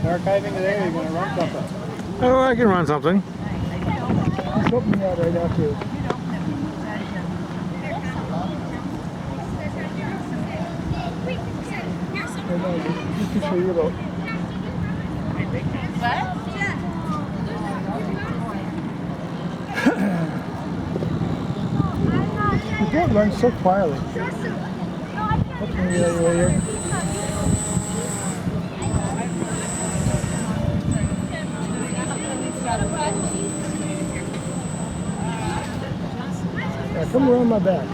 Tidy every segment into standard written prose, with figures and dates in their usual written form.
Archiving today, or are you going to run something? Oh, I can run something. He's opening that right now, too. Just to show you about. The boat runs so quietly. Here. Yeah, come around my back.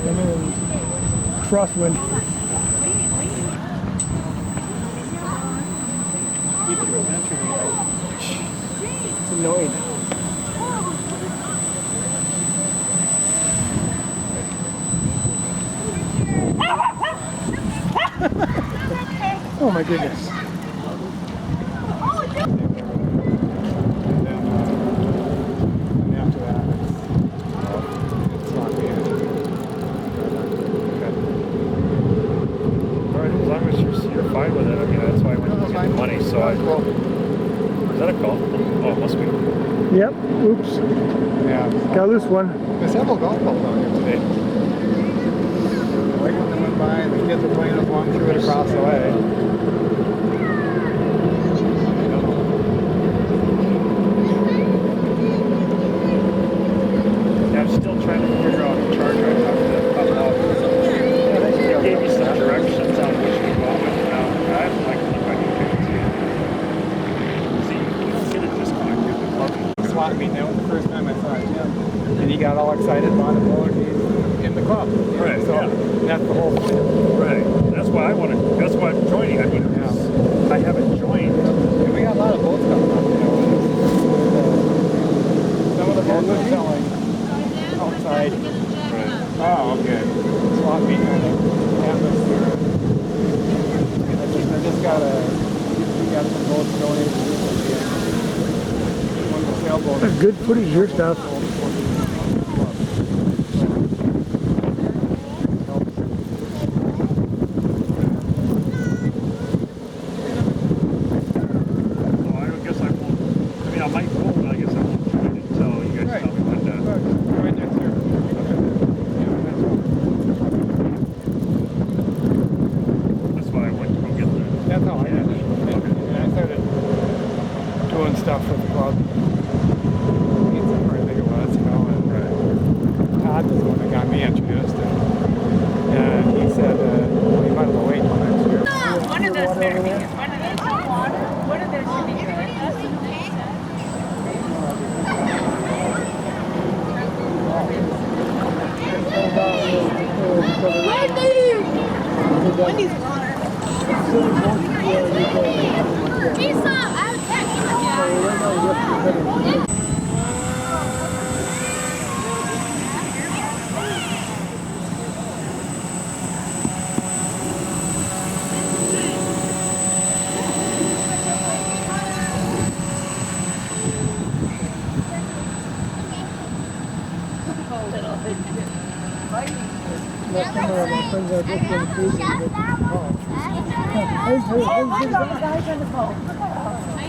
And then crosswind. It's annoying. Oh my goodness. Fine with it. I mean, that's why I went to get the money. So I. Is that a call? Oh, it must be. Yep. Oops. Yeah. Got a loose one. There's several golf balls down here today. Right when they went by, and the kids were playing along through it across the way. Yeah, I'm still trying to figure out the charger I have to put out. They gave me some directions on which to go with now. I have like if I can get it to you. See, you don't get a disconnect with the club. Swap meet, that was the first time I saw Jim. And he got all excited about it, in the club. Right, So yeah. that's the whole point of it. Right. That's why I want to. That's why I'm joining. I mean, I haven't joined. And we got a lot of boats coming up, you know. Some of the boats are selling outside. Right. Oh, okay. Swap meet kind of atmosphere. I just got some boats donated recently. One of the sailboats. That's good footage here, stuff. Stuff for the club. I think it was, you know, and Todd was the one that got me introduced, and he said, well, you might as well wait till next year. One of those better be good. One of those should be good. Wendy's water. Pizza! Last summer, my friends are just going crazy. I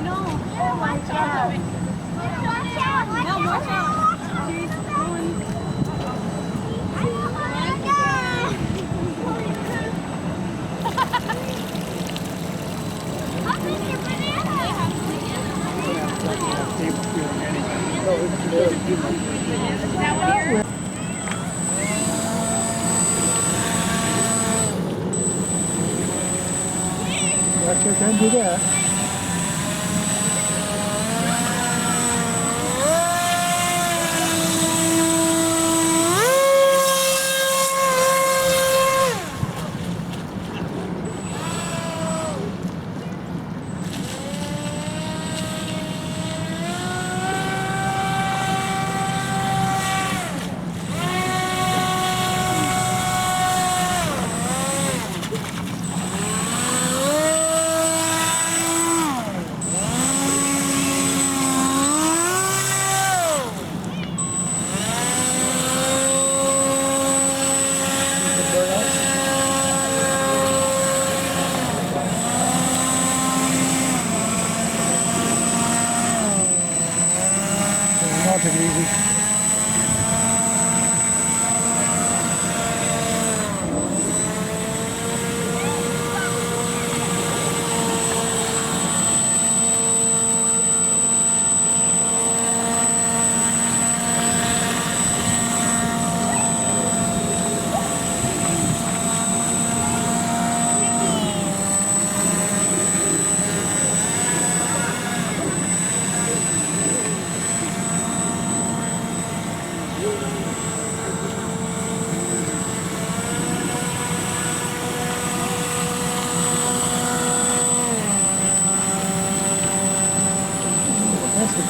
know. Watch out. No, watch out. She's going. I sure can do that.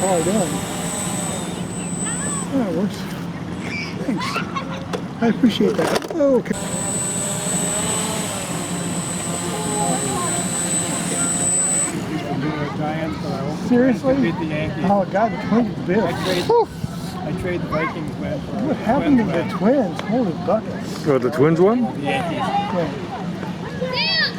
All done. Oh, it works. Thanks. I appreciate that. Oh, okay. Seriously? Beat the Yankees. Oh God, the Twins are big. I trade the Vikings win for What happened to the Twins? Holy buckets. Oh, the Twins won? the Yankees.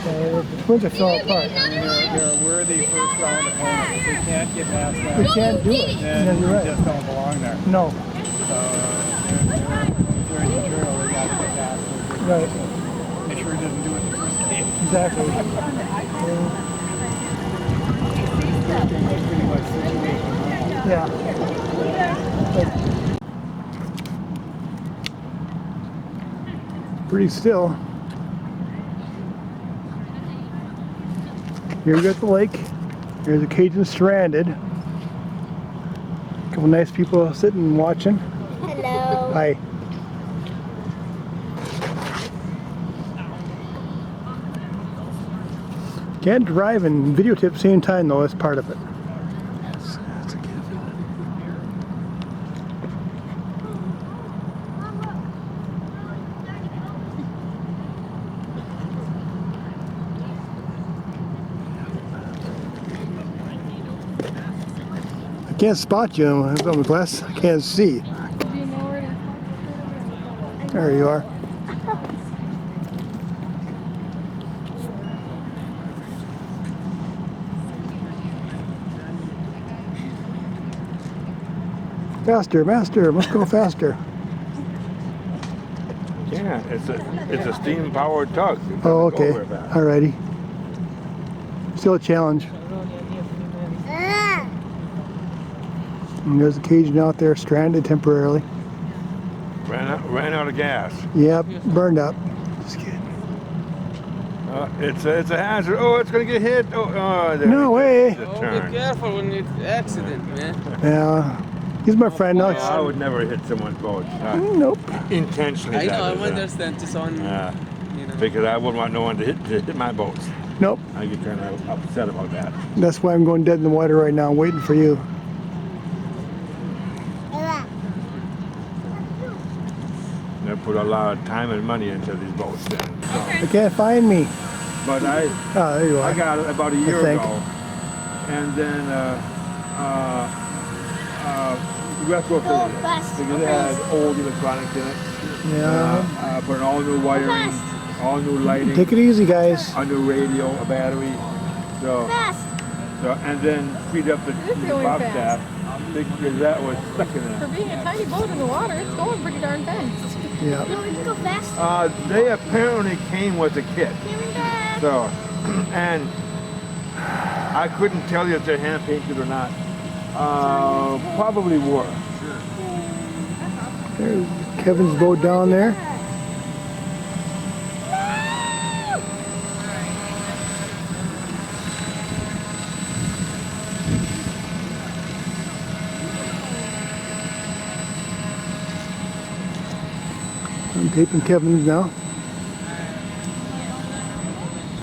The Twins are falling apart. They're a worthy first round opponent. If they can't get past They that, can't do it. then Yeah, they you're right. just don't belong there. No. So they're material. They got to get past it. Right. They sure didn't do it the first game. Exactly. Pretty much situation. Yeah. Pretty still. Here we got the lake. Here's the Cajun stranded. A couple nice people sitting and watching. Hello. Hi. Can't drive and videotape at the same time though, that's part of it. That's a given. I can't spot you on the glass. I can't see. There you are. Faster, master, must go faster. Yeah, it's a steam powered tug. Oh, okay. Alrighty. Still a challenge. And there's a Cajun out there stranded temporarily. Ran out of gas. Yep, burned up. Just kidding. It's a hazard. Oh, it's gonna get hit. No way. It's a Oh, turn. be careful when it's accident, man. Yeah. He's my friend. No, I would never hit someone's boat. nope. Intentionally. I know, I that is, understand this on, you know. because I wouldn't want no one to hit my boats. Nope. I get kind of upset about that. That's why I'm going dead in the water right now, waiting for you. They put a lot of time and money into these boats then. They can't find me. But Oh, there you are. I got it about a year think. ago, and then retrofitted it because it had old electronics in it. Yeah. Put in all new wiring, all new lighting, Take it easy, guys. a new radio, a battery. So and then freed up the going bobcat because that was stuck in For it. being a tiny boat in the water, it's going pretty darn fast. Yeah. No, we can go fast. They apparently came with a kit. So, and I couldn't tell you if they're hand painted or not. Probably were. There's Kevin's boat down there. I'm taping Kevin's now.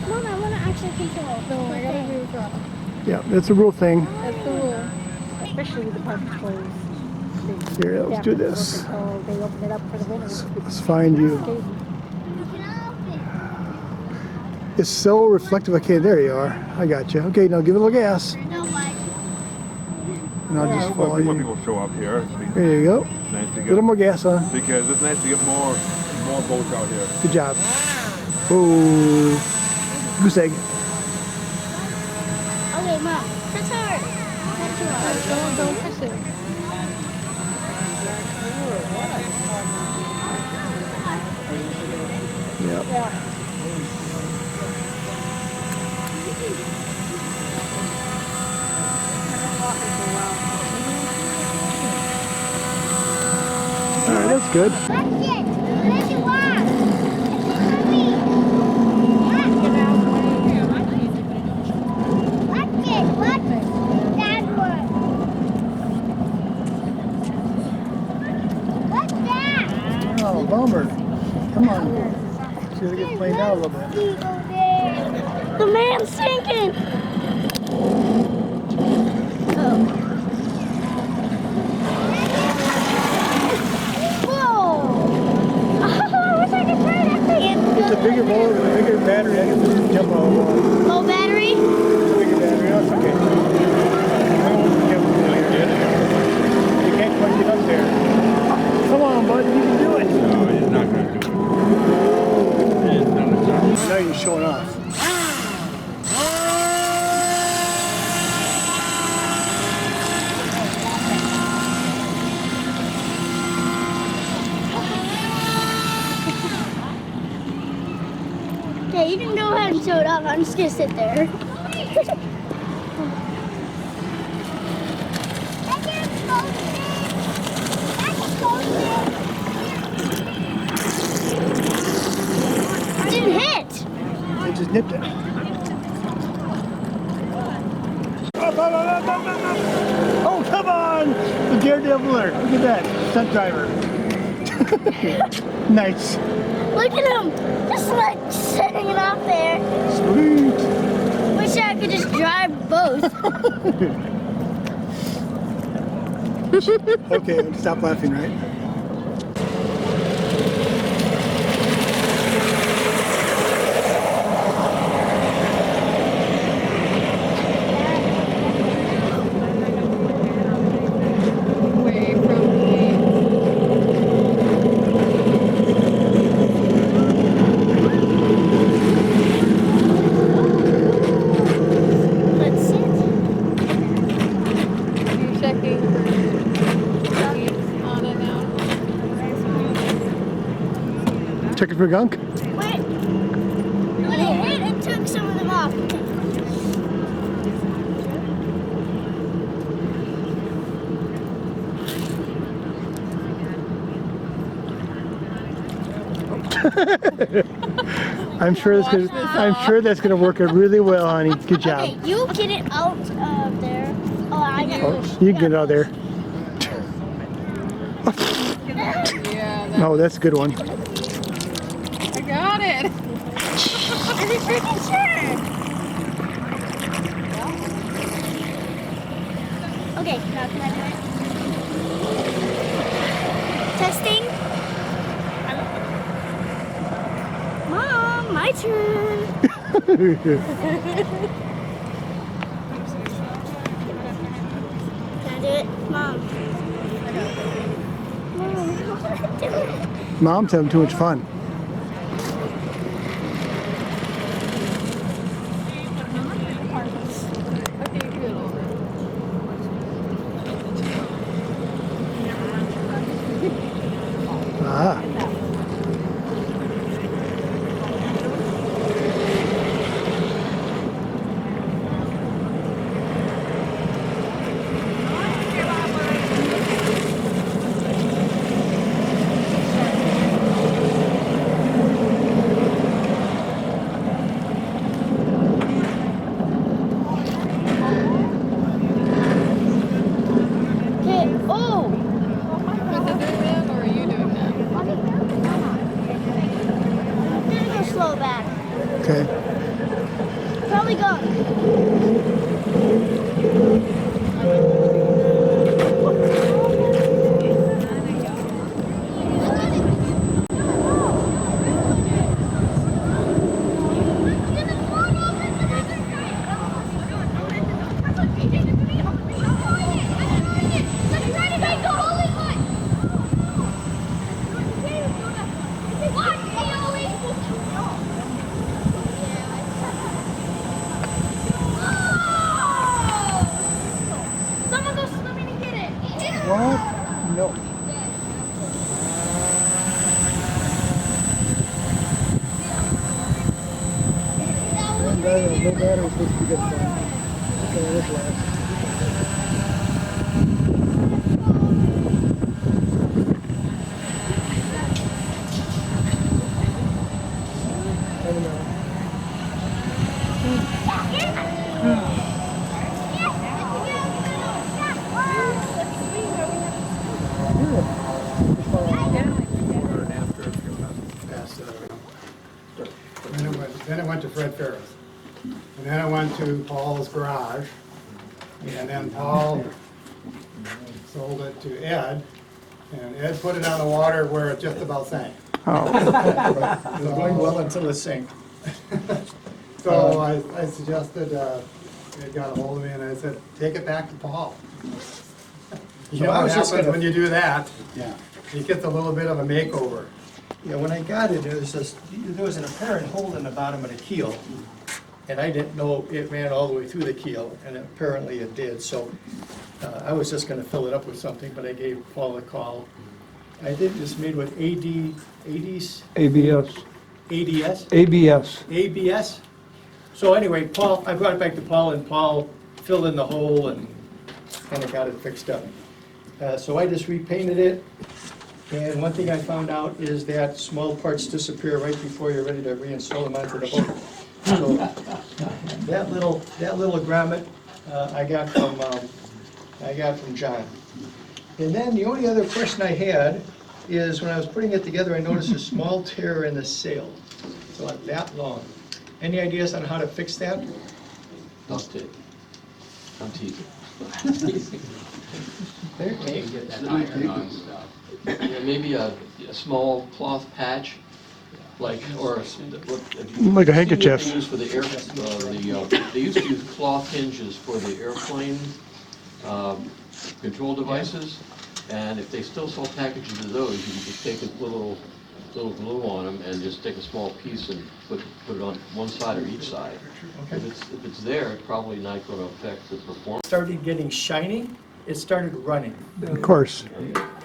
Mom, I want to actually control. No, I gotta do the throttle. Yeah, that's a real thing. That's the rule. Especially with the park closed. Here, let's do this. So they open it up for the winter. Let's find you. It's so reflective. Okay, there you are. I got you. Okay, now give it a little gas. And I'll just follow More you. people show up here. There you go. It's nice to A little get, more gas on. because it's nice to get more boats out here. Good job. Oh, goose egg. Okay, Mom. That's hard. That's hard. Don't push it. Yeah. All right, that's good. Watch it. Let it walk. Watch it. Watch that one. What's that? Oh, bummer. Come on. See if it gets planed out a little bit. Eagle there. The man's sinking. Oh. lower, with a bigger battery, I can just jump all the way. Low battery? Bigger battery, that's okay. I don't want to jump earlier, did you can't quite get up there. Come on, bud, you can do it. No, he's not going to do it. He's done a job. Now you're showing off. Okay, you can go ahead and show it off. I'm just gonna sit there. I didn't hit. I just nipped it. Up, up, up, up, up, up. Oh, come on! The daredeviler. Look at that. Stunt driver. Nice. Look at him. Just like setting it off there. Sweet. Wish I could just drive both. Okay, stop laughing, right? Away from the Let's sit. you checking for leaves on it now. Checking for gunk? Wait. When it hit, it took some of them off. I'm sure that's gonna work out really well, honey. Good job. Okay, you get it out of there. Oh, I got Oh, you can get out of there. Yeah, Oh, that's a good one. I got it. Are you pretty sure? Okay, now can I do it? Testing. Mom, my turn. Can I do it? Mom. Mom, I want to do it. Mom's having too much fun. Okay, good. Ah. Okay, oh. Is it doing that or are you doing that? I'm gonna go slow back. Okay. Probably go. Someone go swimming and get it. What? No. No battery supposed to be good fun. Okay, this last. I don't know. Then it went to Fred Ferris. And then it went to Paul's garage. And then Paul sold it to Ed. And Ed put it on the water where it just about sank. Oh, It was going well until it sank. so I suggested, they got a hold of me and I said, take it back to Paul. You So know, I what was just happens gonna, when you do that, yeah. it gets a little bit of a makeover. Yeah, when I got it, there was an apparent hole in the bottom of the keel. And I didn't know it ran all the way through the keel, and apparently it did, so I was just gonna fill it up with something, but I gave Paul a call. I did this made with ADS, ABS. ADS, ABS. ABS. So anyway, Paul, I brought it back to Paul, and Paul filled in the hole and kind of got it fixed up. So I just repainted it, and one thing I found out is that small parts disappear right before you're ready to reinstall them onto the boat. So that little grommet I got from John. And then the only other question I had is when I was putting it together, I noticed a small tear in the sail. It's like that long. Any ideas on how to fix that? Duct tape. I'm teasing. Yeah, maybe a small cloth patch, like, or Like a handkerchief. They use for the air, they used to use cloth hinges for the airplane control devices. And if they still sell packages of those, you can just take a little glue on them and just take a small piece and put it on one side or each side. Okay. If it's there, it's probably not going to affect the performance. Started getting shiny, it started running. Of course.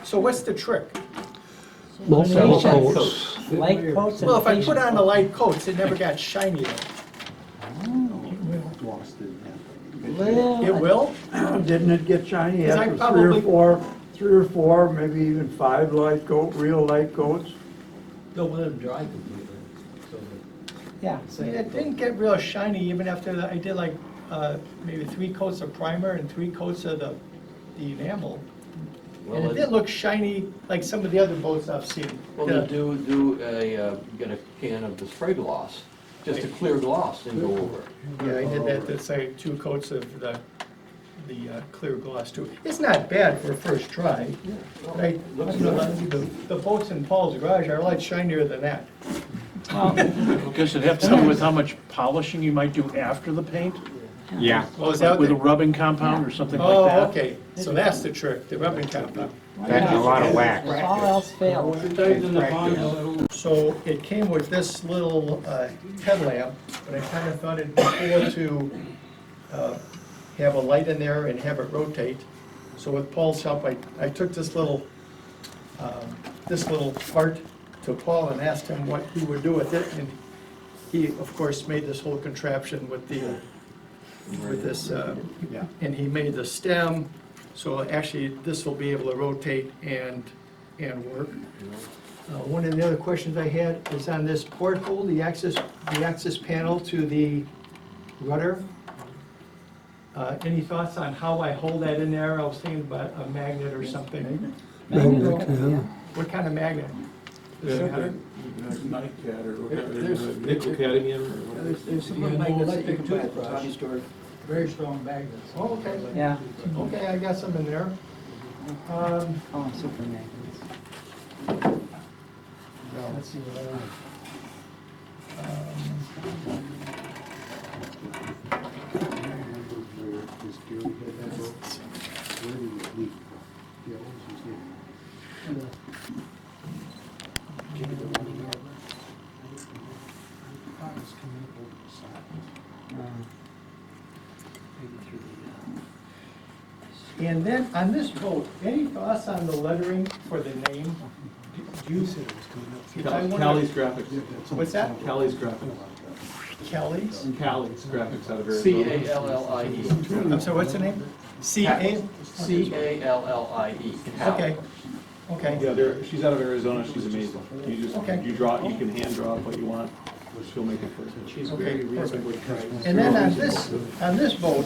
So what's the trick? Most Light coats. coats and Well, if I put patience. on the light coats, it never got shiny though. Well, It will? Didn't it get shiny 'Cause I after probably- three or four, maybe even 5 light coat, real light coats? Don't let them dry completely. Yeah. so- It didn't get real shiny even after I did like maybe 3 coats of primer and 3 coats of the enamel. And it didn't look shiny like some of the other boats I've seen. Well, then get a can of the spray gloss, just a clear gloss and go over it. Yeah, I did that, that's like 2 coats of the clear gloss too. It's not bad for a first try. But the boats in Paul's garage are a lot shinier than that. Does it have to do with how much polishing you might do after the paint? Yeah. Oh, is that With a what rubbing compound or something they- like Oh, that? okay, so that's the trick, the rubbing compound. That's a lot of wax. If all else fails. So it came with this little headlamp, but I kind of thought it'd be cool to have a light in there and have it rotate. So with Paul's help, I took this little part to Paul and asked him what he would do with it. And he, of course, made this whole contraption with this, and he made the stem. So actually, this will be able to rotate and work. One of the other questions I had is on this porthole, the access panel to the rudder. Any thoughts on how I hold that in there? I was thinking about a magnet or something. What kind of magnet? Nightcat or nickel cadmium or whatever. There's some magnets that you can put at the Tommy store, very strong magnets. Oh, okay. Yeah. Okay, I got some in there. Oh, super magnets. Let's see what And then on this boat, any thoughts on the lettering for the name? Do you? if I wanna- Callie's Graphics. What's that? Callie's Graphics. Kelly's? Callie's Graphics out of Arizona. Callie. I'm sorry, what's the name? C-A? Callie. Okay, okay. Yeah, she's out of Arizona, she's amazing. Okay. You can hand draw what you want, she'll make it for you. She's Okay, perfect. And then on this boat,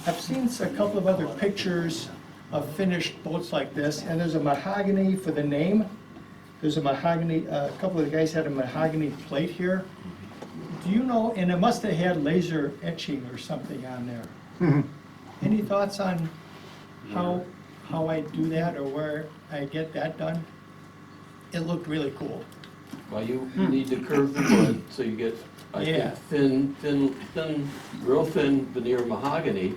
I've seen a couple of other pictures of finished boats like this, and there's a mahogany for the name. There's a mahogany, a couple of the guys had a mahogany plate here. Do you know, and it must have had laser etching or something on there. Any thoughts on how I do that or where I get that done? It looked really cool. Well, you need to curve the wood, so you get, I Yeah. think, real thin veneer mahogany,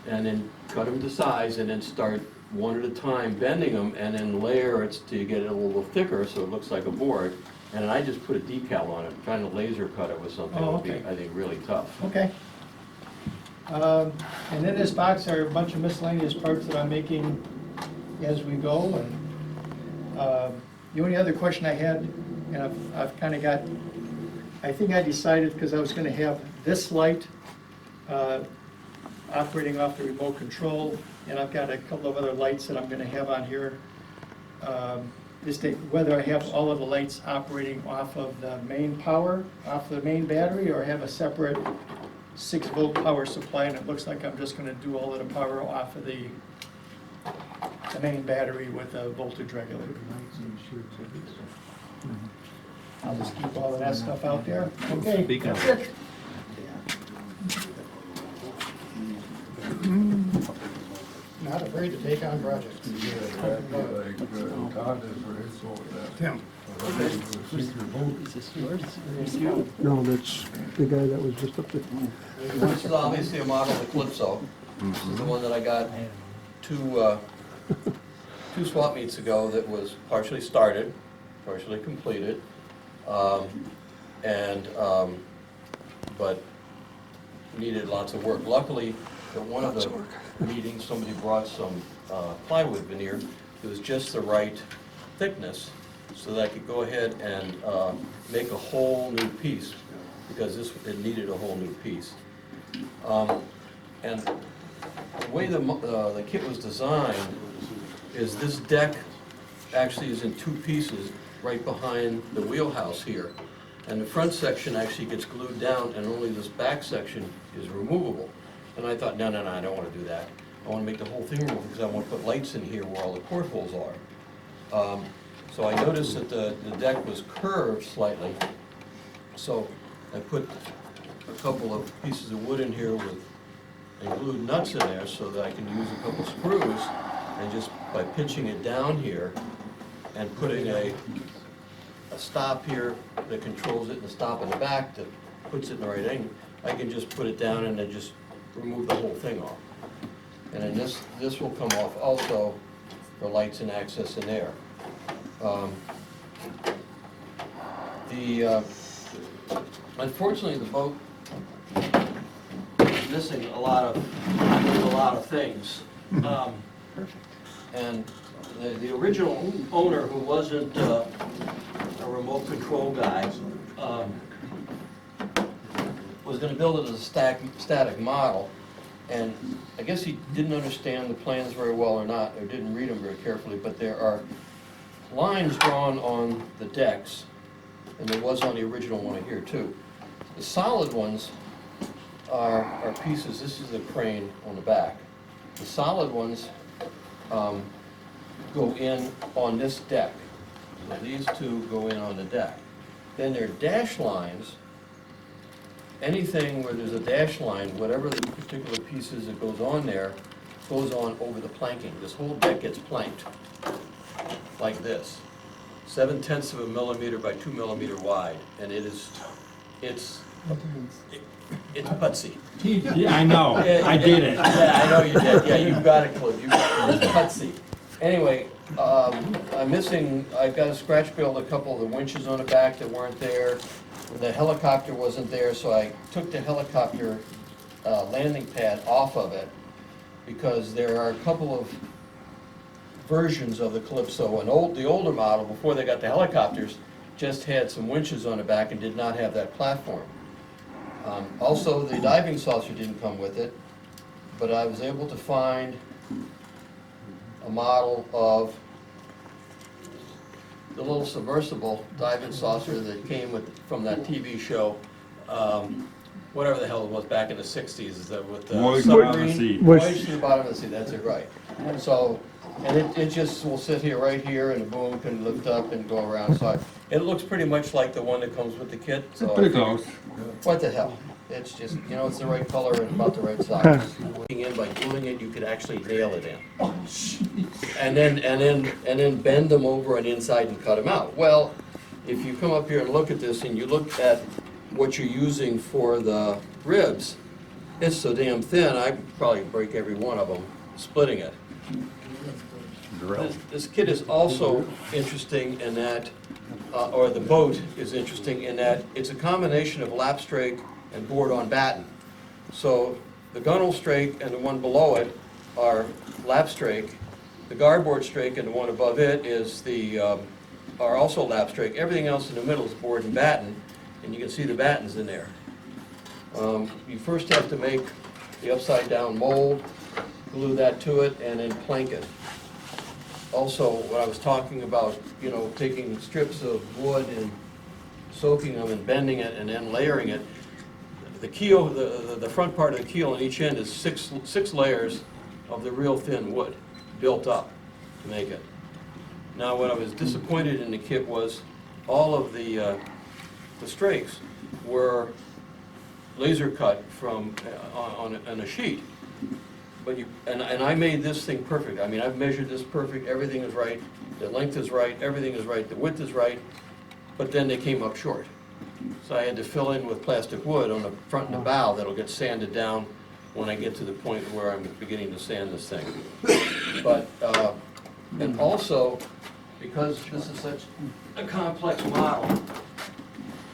and then cut them to size, and then start one at a time bending them, and then layer it till you get it a little thicker, so it looks like a board. And then I just put a decal on it, trying to laser cut it with something Oh, would be, okay. I think, really tough. Okay. And in this box are a bunch of miscellaneous parts that I'm making as we go, and the only other question I had, and I've kind of got, I think I decided, because I was gonna have this light operating off the remote control, and I've got a couple of other lights that I'm gonna have on here. Just whether I have all of the lights operating off of the main power, off the main battery, or have a separate 6-volt power supply, and it looks like I'm just gonna do all of the power off of the main battery with a voltage regulator. I'll just keep all of that stuff out there. Okay, that's it. Not afraid to take on projects. Tim. Is this yours? No, that's the guy that was just up there. This is obviously a model of the Calypso. This is the one that I got two swap meets ago that was partially started, partially completed, but needed lots of work. Luckily, at one of the meetings, somebody brought some plywood veneer. It was just the right thickness so that I could go ahead and make a whole new piece, because it needed a whole new piece. And the way the kit was designed is this deck actually is in 2 pieces right behind the wheelhouse here. And the front section actually gets glued down, and only this back section is removable. And I thought, no, I don't want to do that. I want to make the whole thing removable, because I want to put lights in here where all the portholes are. So I noticed that the deck was curved slightly. So I put a couple of pieces of wood in here and glued nuts in there so that I can use a couple screws, and just by pinching it down here and putting a stop here that controls it and a stop in the back that puts it in the right angle, I can just put it down and then just remove the whole thing off. And then this will come off also for lights and access in there. Unfortunately, the boat is missing a lot of things. And the original owner, who wasn't a remote control guy, was going to build it as a static model. And I guess he didn't understand the plans very well or not, or didn't read them very carefully, but there are lines drawn on the decks, and there was on the original one here too. The solid ones are pieces, this is the crane on the back. The solid ones go in on this deck. So these two go in on the deck. Then there are dash lines. Anything where there's a dash line, whatever the particular piece is that goes on there, goes on over the planking. This whole deck gets planked like this. 7/10 of a millimeter by 2 millimeter wide, and it's putsy. Yeah, I know. I did it. Yeah, I know you did. Yeah, you got it, Cliff. It's putsy. Anyway, I've got to scratch build a couple of the winches on the back that weren't there. The helicopter wasn't there, so I took the helicopter landing pad off of it, because there are a couple of versions of the Calypso. The older model, before they got the helicopters, just had some winches on the back and did not have that platform. Also, the diving saucer didn't come with it, but I was able to find a model of the little submersible diving saucer that came from that TV show, whatever the hell it was back in the 60s, is that with the Voyage to the bottom of the submarine? sea. Voyage to the bottom of the sea, that's it, right. So, and it just will sit here, right here, and the boom can lift up and go around. So it looks pretty much like the one that comes with the kit. So Pretty close. what the hell? It's just, it's the right color and about the right size. By gluing it, you could actually nail it in. And then bend them over on the inside and cut them out. Well, if you come up here and look at this and you look at what you're using for the ribs, it's so damn thin, I'd probably break every one of them splitting it. This kit is also interesting in that, or the boat is interesting in that it's a combination of lapstrake and board-on batten. So the gunnel strake and the one below it are lapstrake. The garboard strake and the one above it is are also lapstrake. Everything else in the middle is board and batten, and you can see the battens in there. You first have to make the upside-down mold, glue that to it, and then plank it. Also, what I was talking about, taking strips of wood and soaking them and bending it and then layering it. The keel, the front part of the keel on each end is six layers of the real thin wood built up to make it. Now, what I was disappointed in the kit was all of the strakes were laser cut from on a sheet. But and I made this thing perfect. I mean, I've measured this perfect. Everything is right. The length is right. Everything is right. The width is right. But then they came up short. So I had to fill in with plastic wood on the front and the bow that'll get sanded down when I get to the point where I'm beginning to sand this thing. But, and also, because this is such a complex model,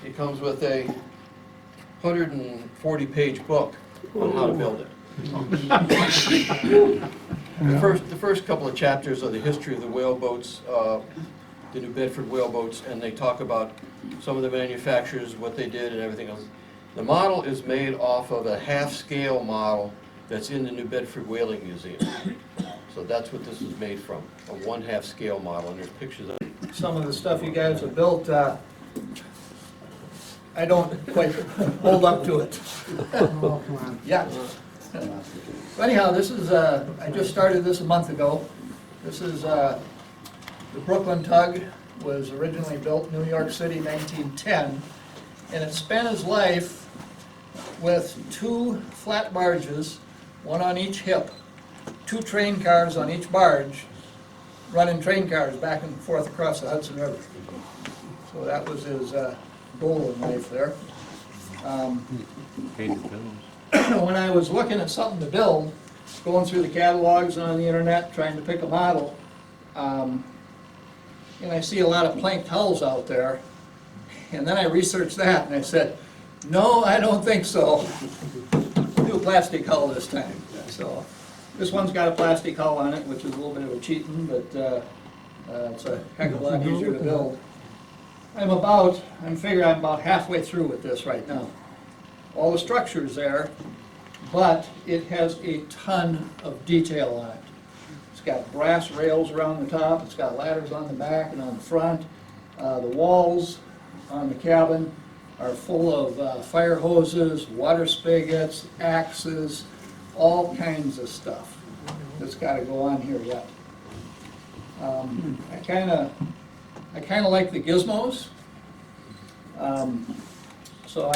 it comes with a 140-page book on how to build it. The first couple of chapters are the history of the whaleboats, the New Bedford whaleboats, and they talk about some of the manufacturers, what they did, and everything else. The model is made off of a half-scale model that's in the New Bedford Whaling Museum. So that's what this is made from, a 1/2 scale model, and there's pictures of it. Some of the stuff you guys have built, I don't quite hold up to it. Oh, come on. Yeah. So anyhow, this is, I just started this a month ago. This is, the Brooklyn tug was originally built in New York City, 1910, and it spent its life with 2 flat barges, one on each hip, 2 train cars on each barge, running train cars back and forth across the Hudson River. So that was his goal in life there. When I was looking at something to build, going through the catalogs on the internet, trying to pick a model, and I see a lot of planked hulls out there, and then I researched that, and I said, no, I don't think so. We'll do a plastic hull this time. So this one's got a plastic hull on it, which is a little bit of a cheating, but it's a heck of a lot easier to build. I'm figuring I'm about halfway through with this right now. All the structure's there, but it has a ton of detail on it. It's got brass rails around the top, it's got ladders on the back and on the front. The walls on the cabin are full of fire hoses, water spigots, axes, all kinds of stuff that's got to go on here yet. I kind of like the gizmos, so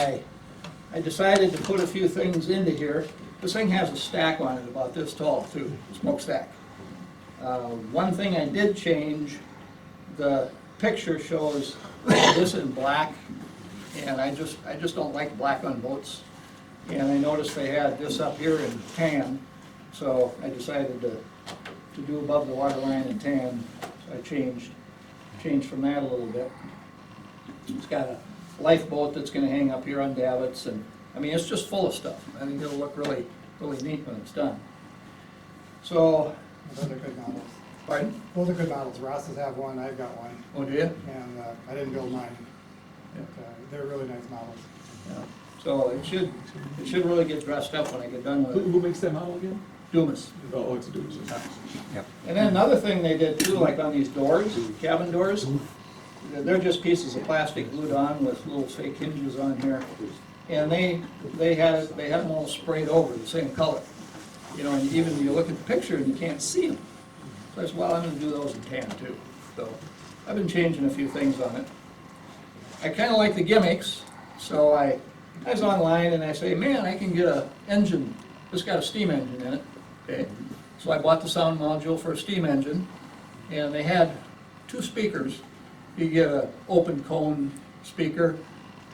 I decided to put a few things into here. This thing has a stack on it about this tall too, smokestack. One thing I did change, the picture shows this in black, and I just don't like black on boats. And I noticed they had this up here in tan, so I decided to do above the waterline in tan. So I changed from that a little bit. It's got a lifeboat that's going to hang up here on davits, and I mean it's just full of stuff. I think it'll look really neat when it's done. So, Those are good models. pardon? Those are good models. Ross's have one, I've got one, Oh, do you? and I didn't build mine. But, they're really nice models. Yeah. So it should really get dressed up when I get done with it. Who makes that model again? Dumas. Oh, it's a Dumas. And then another thing they did too, like on these doors, cabin doors, they're just pieces of plastic glued on with little fake hinges on here. And they had them all sprayed over the same color. You know, and even you look at the picture and you can't see them. So I said, well, I'm gonna do those in tan too. So I've been changing a few things on it. I kinda like the gimmicks, so I was online and I say, man, I can get a engine, this got a steam engine in it, okay? So I bought the sound module for a steam engine, and they had 2 speakers you get a open cone speaker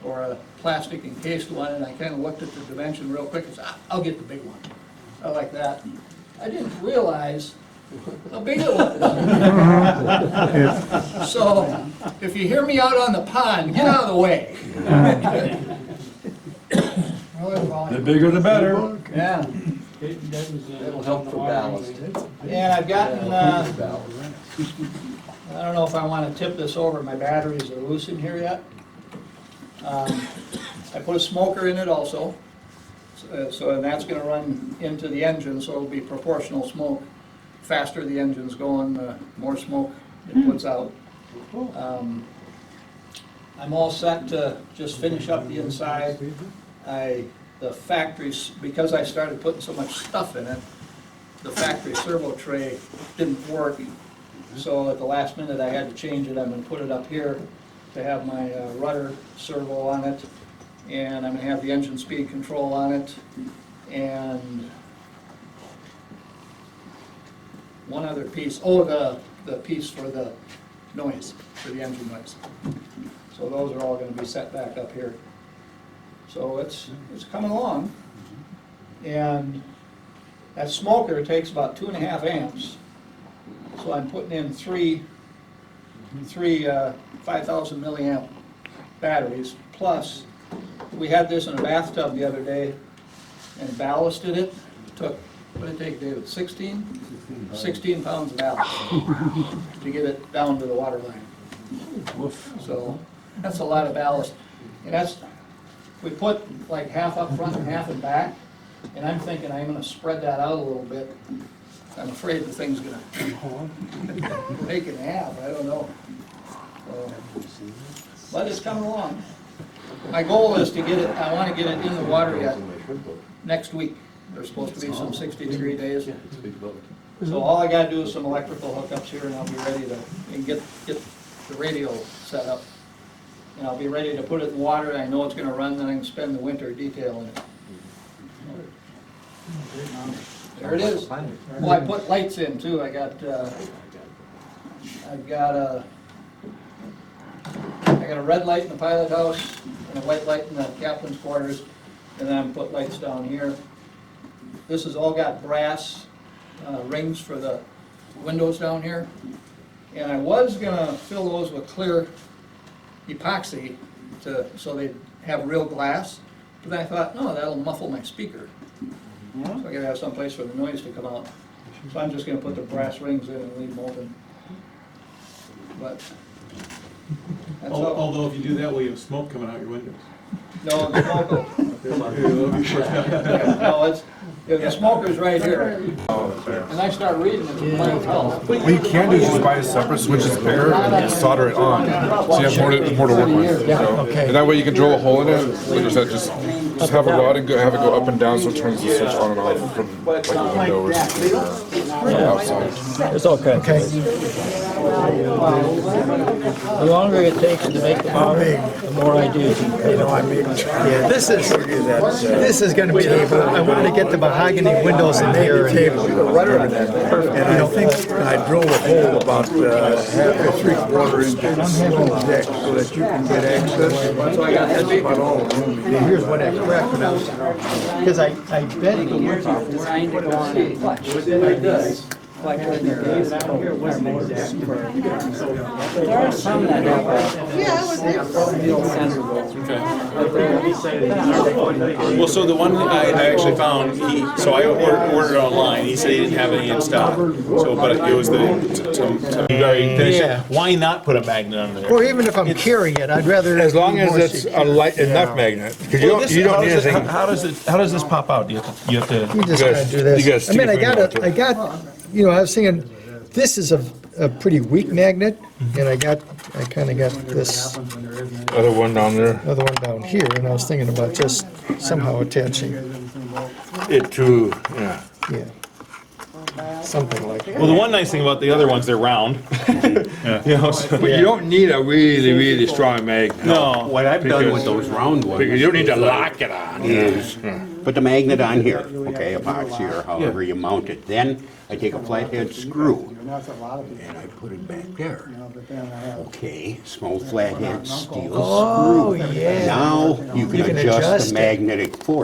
or a plastic encased one, and I kind of looked at the dimension real quick and said, I'll get the big one. I like that. I didn't realize how big it was. So if you hear me out on the pond, get out of the way. The bigger the better. Yeah, It'll help for ballast. and I've gotten, I don't know if I want to tip this over, my batteries are loose in here yet. I put a smoker in it also, and that's gonna run into the engine, so it'll be proportional smoke. Faster the engine's going, the more smoke it puts out. I'm all set to just finish up the inside. The factories, because I started putting so much stuff in it, the factory servo tray didn't work. So at the last minute, I had to change it. I'm gonna put it up here to have my rudder servo on it. And I'm gonna have the engine speed control on it. And one other piece, the piece for the noise, for the engine noise. So those are all gonna be set back up here. So it's coming along. And that smoker takes about 2.5 amps. So I'm putting in three 5,000 milliamp batteries. Plus, we had this in a bathtub the other day and ballasted it. Took, what did it take, David, 16 pounds of ballast to get it down to the water line. So that's a lot of ballast. And we put like half up front and half in back. And I'm thinking I'm gonna spread that out a little bit. I'm afraid the thing's gonna break in half, I don't know. So, but it's coming along. My goal is to get it, I wanna get it in the water yet next week. There's supposed to be some 60-degree days. So all I gotta do is some electrical hookups here and I'll be ready to, and get the radio set up. And I'll be ready to put it in water, I know it's gonna run, then I can spend the winter detailing it. There it is. Well, I put lights in too. I've got a red light in the pilot house and a white light in the captain's quarters, and then I'm put lights down here. This has all got brass rings for the windows down here, and I was gonna fill those with clear epoxy so they have real glass, but then I thought, no, that'll muffle my speaker. So I gotta have some place for the noise to come out. So I'm just gonna put the brass rings in and leave them open. But that's all. Although if you do that, will you have smoke coming out your windows? No, the smoker. No, the smoker's right here. And I start reading it, it's playing hell. What you can do is just buy a separate switch that's bigger and solder it on, so you have more to work with. So, and that way you can drill a hole in it. Like I said, just have a rod and have it go up and down, so it turns the switch on and off from like the window or outside. It's okay. Okay. The longer it takes to make the bomb, the more I do. Yeah, this is gonna be, I want to get the mahogany windows in here. And And I think I drilled a hole about half or 3/4 inch in the deck so that you can get access. So I got heavy. About all the room. here's what I cracked when I was, because I bet it Designed to go on a clutch. Like this. Like right there. There are some that have Well, so the one I actually found, so I ordered it online. He said he didn't have any in stock. So, but it was you already finished it. Why not put a magnet on there? or even if I'm carrying it, I'd rather. As long as it's a light enough magnet, because you don't need anything. How does this pop out? You have to. You just gotta do this. I mean, I got, I was thinking, this is a pretty weak magnet, and I kinda got this Other one down there. other one down here, and I was thinking about just somehow attaching, It too, yeah. yeah. Something like that. Well, the one nice thing about the other ones, they're round. You know, so- But you don't need a really strong magnet. No. What I've done with those round ones. Because you don't need to lock it on. put the magnet on here, okay, epoxy or however you mount it. Then I take a flathead screw And that's a lot of people. and I put it back there. But then I have. Okay, small flathead steel Oh, screw. yeah. Now you can You can adjust adjust the it. magnetic force.